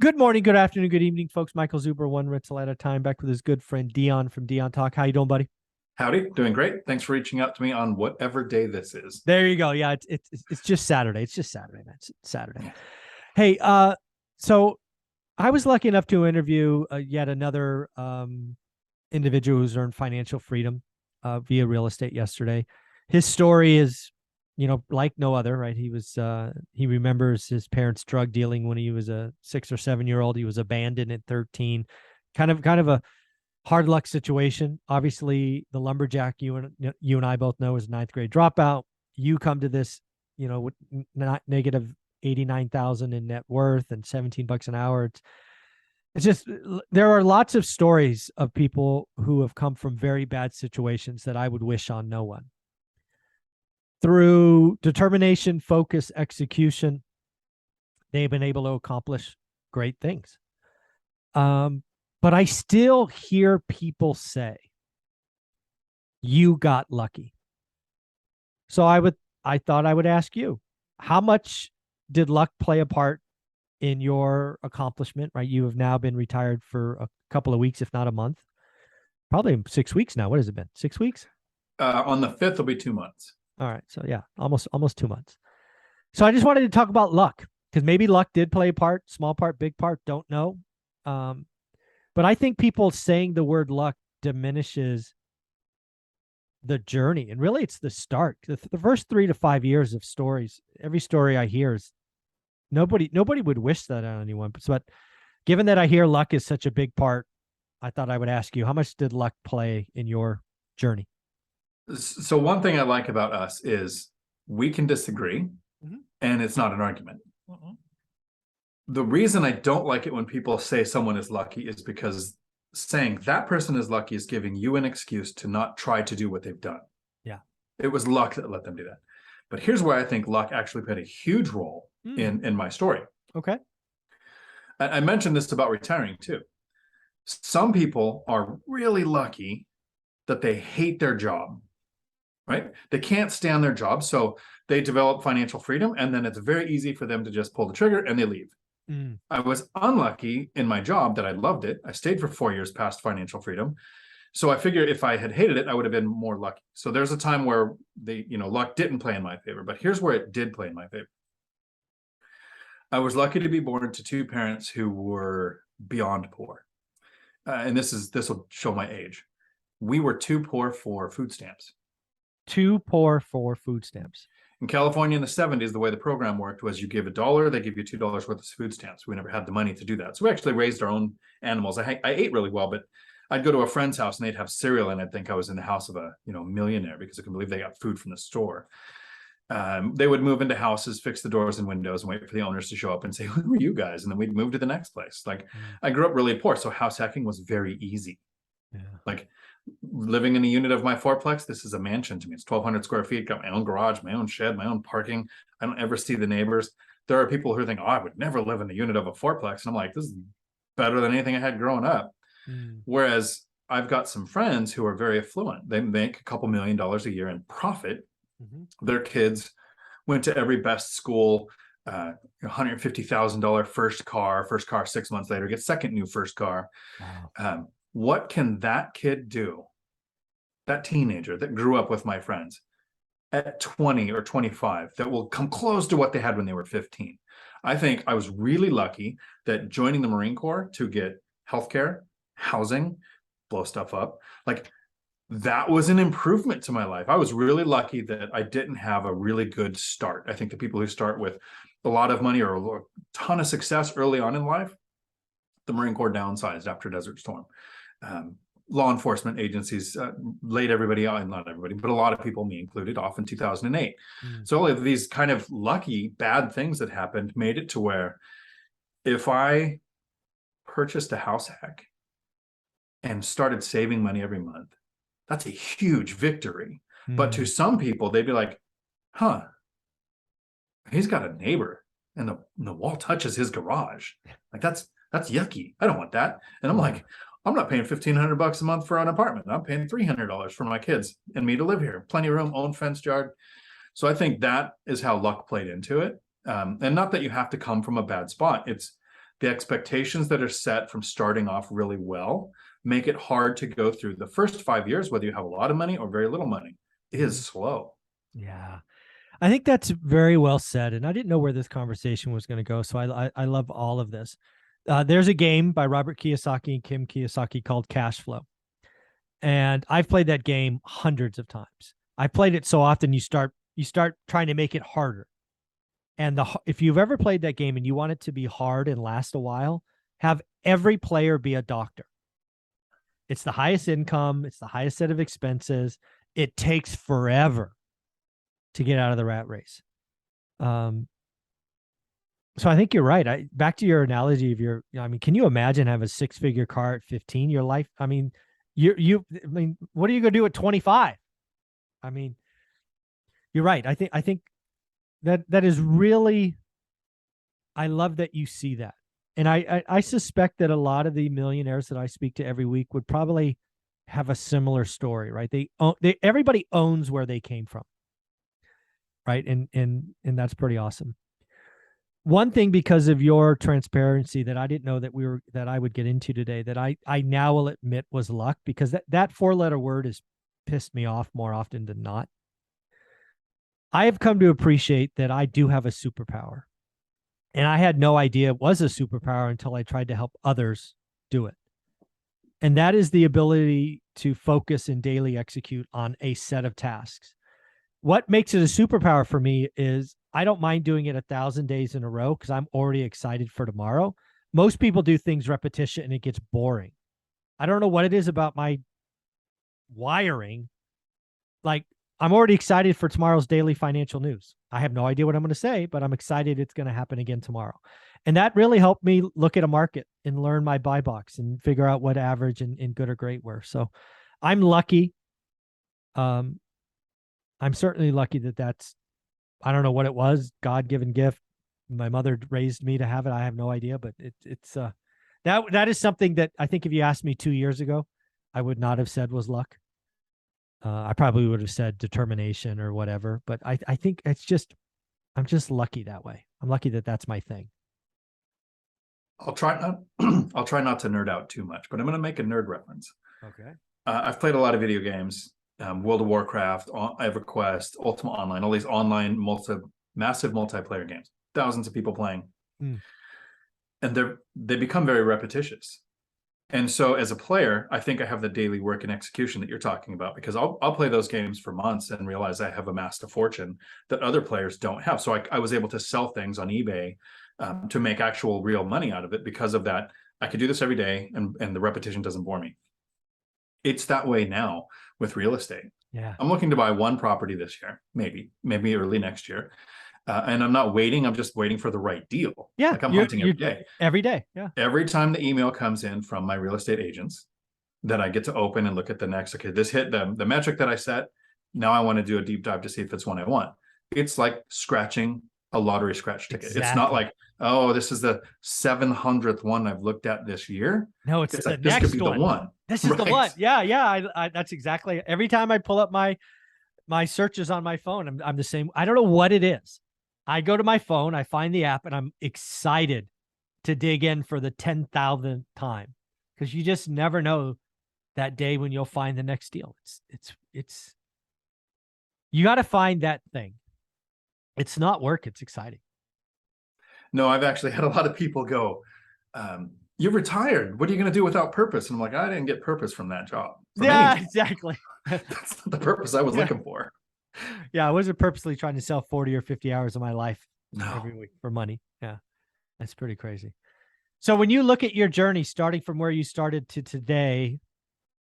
Good morning, good afternoon, good evening, folks. Michael Zuber, one Ritzel at a time, back with his good friend Dion from Dion Talk. How you doing, buddy? Howdy, doing great. Thanks for reaching out to me on whatever day this is. There you go. Yeah, it's just Saturday. It's just Saturday, man. It's Saturday. Yeah. Hey, so I was lucky enough to interview yet another individual who's earned financial freedom via real estate yesterday. His story is, like no other, right? He remembers his parents' drug dealing when he was a 6 or 7 year old. He was abandoned at 13. Kind of a hard luck situation. Obviously, the lumberjack you and I both know is a ninth grade dropout. You come to this, with not negative 89,000 in net worth and $17 an hour. It's just there are lots of stories of people who have come from very bad situations that I would wish on no one. Through determination, focus, execution, they've been able to accomplish great things. But I still hear people say, you got lucky. So I thought I would ask you, how much did luck play a part in your accomplishment, right? You have now been retired for a couple of weeks, if not a month, probably 6 weeks now. What has it been? 6 weeks? On the 5th will be 2 months. All right. So yeah, almost 2 months. So I just wanted to talk about luck, because maybe luck did play a part, small part, big part, don't know. But I think people saying the word luck diminishes the journey. And really, it's the start. The first 3 to 5 years of stories, every story I hear is nobody would wish that on anyone. But given that I hear luck is such a big part, I thought I would ask you, how much did luck play in your journey? So one thing I like about us is we can disagree, and it's not an argument. The reason I don't like it when people say someone is lucky is because saying that person is lucky is giving you an excuse to not try to do what they've done. Yeah. It was luck that let them do that. But here's where I think luck actually played a huge role in my story. Okay. I mentioned this about retiring too. Some people are really lucky that they hate their job, right? They can't stand their job, so they develop financial freedom, and then it's very easy for them to just pull the trigger and they leave. I was unlucky in my job that I loved it. I stayed for 4 years past financial freedom. So I figured if I had hated it, I would have been more lucky. So there's a time where luck didn't play in my favor, but here's where it did play in my favor. I was lucky to be born to two parents who were beyond poor. And this will show my age. We were too poor for food stamps. Too poor for food stamps. In California in the 70s, the way the program worked was you give $1, they give you $2 worth of food stamps. We never had the money to do that. So we actually raised our own animals. I ate really well, but I'd go to a friend's house and they'd have cereal, and I'd think I was in the house of a millionaire because I couldn't believe they got food from the store. They would move into houses, fix the doors and windows, and wait for the owners to show up and say, "Who are you guys?" And then we'd move to the next place. I grew up really poor, so house hacking was very easy. Yeah. Like living in a unit of my fourplex, this is a mansion to me. It's 1,200 square feet, got my own garage, my own shed, my own parking. I don't ever see the neighbors. There are people who think, "Oh, I would never live in a unit of a fourplex." And I'm like, this is better than anything I had growing up. Whereas I've got some friends who are very affluent. They make a couple $1 million a year in profit. Their kids went to every best school, $150,000 first car 6 months later, get second new first car. Wow. What can that kid do, that teenager that grew up with my friends at 20 or 25, that will come close to what they had when they were 15? I think I was really lucky that joining the Marine Corps to get healthcare, housing, blow stuff up, that was an improvement to my life. I was really lucky that I didn't have a really good start. I think the people who start with a lot of money or a ton of success early on in life, the Marine Corps downsized after Desert Storm. Law enforcement agencies laid everybody out, and not everybody, but a lot of people, me included, off in 2008. So all of these kind of lucky bad things that happened made it to where if I purchased a house hack and started saving money every month, that's a huge victory. But to some people, they'd be like, huh, he's got a neighbor and the wall touches his garage. That's yucky. I don't want that. And I'm like, I'm not paying $1,500 a month for an apartment. I'm paying $300 for my kids and me to live here. Plenty of room, own fenced yard. So I think that is how luck played into it. And not that you have to come from a bad spot. It's the expectations that are set from starting off really well make it hard to go through the first 5 years, whether you have a lot of money or very little money, is slow. Yeah. I think that's very well said. And I didn't know where this conversation was going to go. So I love all of this. There's a game by Robert Kiyosaki and Kim Kiyosaki called Cash Flow. And I've played that game hundreds of times. I played it so often you start trying to make it harder. And if you've ever played that game and you want it to be hard and last a while, have every player be a doctor. It's the highest income. It's the highest set of expenses. It takes forever to get out of the rat race. So I think you're right. Back to your analogy of I mean, can you imagine having a 6-figure car at 15? Your life, I mean, I mean, what are you going to do at 25? I mean, you're right. I think that is really, I love that you see that. And I suspect that a lot of the millionaires that I speak to every week would probably have a similar story, right? Everybody owns where they came from. Right. And that's pretty awesome. One thing, because of your transparency, that I didn't know that I would get into today, that I now will admit was luck, because that 4-letter word has pissed me off more often than not. I have come to appreciate that I do have a superpower. And I had no idea it was a superpower until I tried to help others do it. And that is the ability to focus and daily execute on a set of tasks. What makes it a superpower for me is I don't mind doing it 1,000 days in a row because I'm already excited for tomorrow. Most people do things repetition and it gets boring. I don't know what it is about my wiring. Like, I'm already excited for tomorrow's daily financial news. I have no idea what I'm going to say, but I'm excited it's going to happen again tomorrow. And that really helped me look at a market and learn my buy box and figure out what average and good or great were. So I'm lucky. I'm certainly lucky that's, I don't know what it was, God-given gift. My mother raised me to have it. I have no idea, but it's that is something that I think if you asked me 2 years ago, I would not have said was luck. I probably would have said determination or whatever, but I think I'm just lucky that way. I'm lucky that that's my thing. I'll try not to nerd out too much, but I'm going to make a nerd reference. Okay. I've played a lot of video games, World of Warcraft, EverQuest, Ultima Online, all these online massive multiplayer games, thousands of people playing. And they become very repetitious. And so as a player, I think I have the daily work and execution that you're talking about, because I'll play those games for months and realize I have amassed a fortune that other players don't have. So I was able to sell things on eBay to make actual real money out of it because of that. I could do this every day and the repetition doesn't bore me. It's that way now with real estate. Yeah. I'm looking to buy one property this year, maybe early next year. And I'm not waiting. I'm just waiting for the right deal. Yeah. Like I'm hunting every day. Every day. Yeah. Every time the email comes in from my real estate agents, that I get to open and look at the next, okay, this hit the metric that I set. Now I want to do a deep dive to see if it's one I want. It's like scratching a lottery scratch ticket. Exactly. It's not like, oh, this is the 700th one I've looked at this year. No, it's the like, next this could be one. The one. This is right. the one. Yeah. Yeah. I that's exactly. Every time I pull up my searches on my phone, I'm the same. I don't know what it is. I go to my phone, I find the app, and I'm excited to dig in for the 10,000th time, because you just never know that day when you'll find the next deal. It's you got to find that thing. It's not work. It's exciting. No, I've actually had a lot of people go, you're retired. What are you going to do without purpose? And I'm like, I didn't get purpose from that job. Yeah, exactly. That's not the purpose I was looking for. Yeah, I wasn't purposely trying to sell 40 or 50 hours of my life every week for money. Yeah, that's pretty crazy. So when you look at your journey, starting from where you started to today,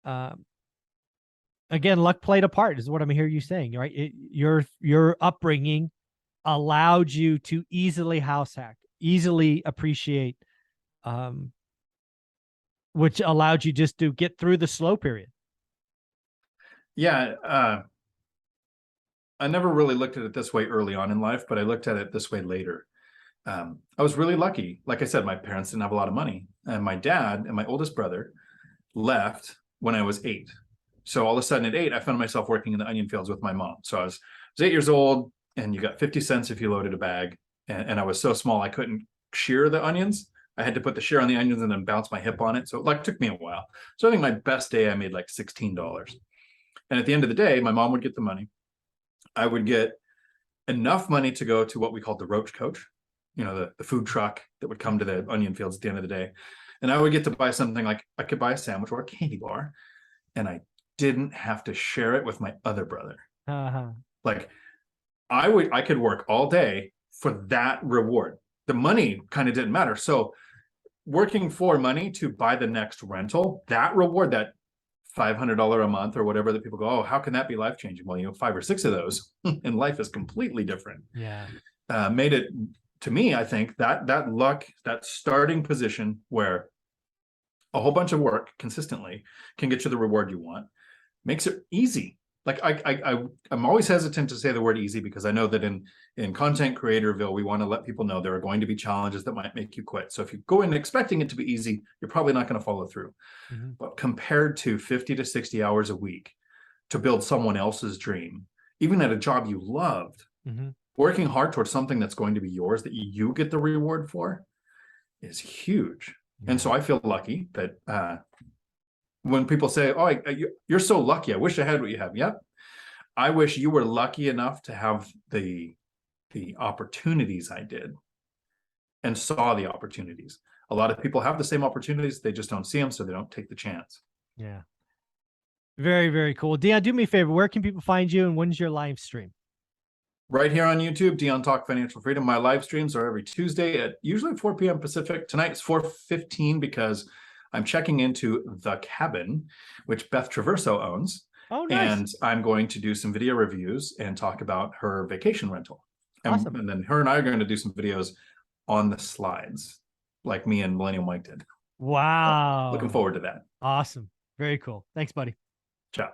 again, luck played a part, is what I'm hearing you saying, right? Your upbringing allowed you to easily house hack, easily appreciate, which allowed you just to get through the slow period. Yeah. I never really looked at it this way early on in life, but I looked at it this way later. I was really lucky. Like I said, my parents didn't have a lot of money, and my dad and my oldest brother left when I was 8. So all of a sudden at 8, I found myself working in the onion fields with my mom. So I was 8 years old, and you got 50 cents if you loaded a bag. And I was so small, I couldn't shear the onions. I had to put the share on the onions and then bounce my hip on it. So it like took me a while. So I think my best day, I made like $16. And at the end of the day, my mom would get the money. I would get enough money to go to what we called the roach coach, the food truck that would come to the onion fields at the end of the day. And I would get to buy something like I could buy a sandwich or a candy bar, and I didn't have to share it with my other brother. Like I could work all day for that reward. The money kind of didn't matter. So working for money to buy the next rental, that reward, that $500 a month or whatever, that people go, oh, how can that be life changing? Well, 5 or 6 of those and life is completely different. Yeah. Made it, to me, I think that luck, that starting position where a whole bunch of work consistently can get you the reward you want, makes it easy. Like I'm always hesitant to say the word easy, because I know that in content creatorville, we want to let people know there are going to be challenges that might make you quit. So if you go in expecting it to be easy, you're probably not going to follow through. But compared to 50 to 60 hours a week to build someone else's dream, even at a job you loved, working hard towards something that's going to be yours, that you get the reward for, is huge. And so I feel lucky that when people say, oh, you're so lucky, I wish I had what you have. Yep. I wish you were lucky enough to have the opportunities I did and saw the opportunities. A lot of people have the same opportunities, they just don't see them, so they don't take the chance. Yeah. Very, very cool. Dion, do me a favor. Where can people find you, and when's your live stream? Right here on YouTube, Dion Talk Financial Freedom. My live streams are every Tuesday at usually 4 p.m. Pacific. Tonight it's 4:15 because I'm checking into The Cabin, which Beth Traverso owns. Oh, nice. And I'm going to do some video reviews and talk about her vacation rental. Awesome. And then her and I are going to do some videos on the slides, like me and Millennial Mike did. Wow. So looking forward to that. Awesome. Very cool. Thanks, buddy. Ciao.